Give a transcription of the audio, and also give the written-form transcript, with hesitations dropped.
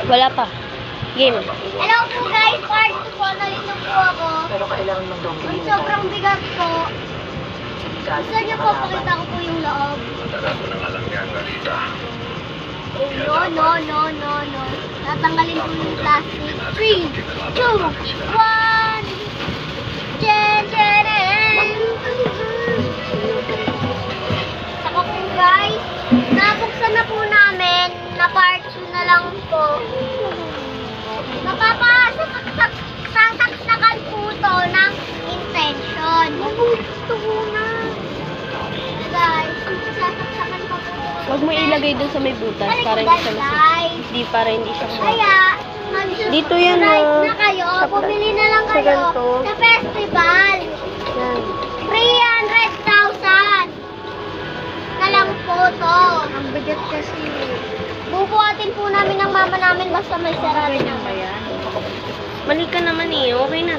Wala pa. Game. Hello po guys, part 2 po, nalito po ako. Pero kailangan ng doble. Sobrang bigat po. Gusto niyo po, pakita ko po yung loob. Matagal ko na nga lang yan, Narita. No. Tatanggalin po yung plastic. 3, 2, 1. Saka po guys, nabuksan na po namin, na part 2 na lang po. Napapasasaksakan po to ng intention. Gusto ko na. Guys, sasaksakan pa po. Huwag mo ilagay doon sa may butas para hindi siya masip. Guys. Hindi siya Kaya, Dito yan, mag-subscribe oh. na kayo. Sa Bumili na lang sa kayo ganito. sa festival. Yan. 300,000 na lang po to. Ang bigat kasi. Bubuhatin po namin ng mama namin basta may sarado. Mali ka naman eh. Okay na.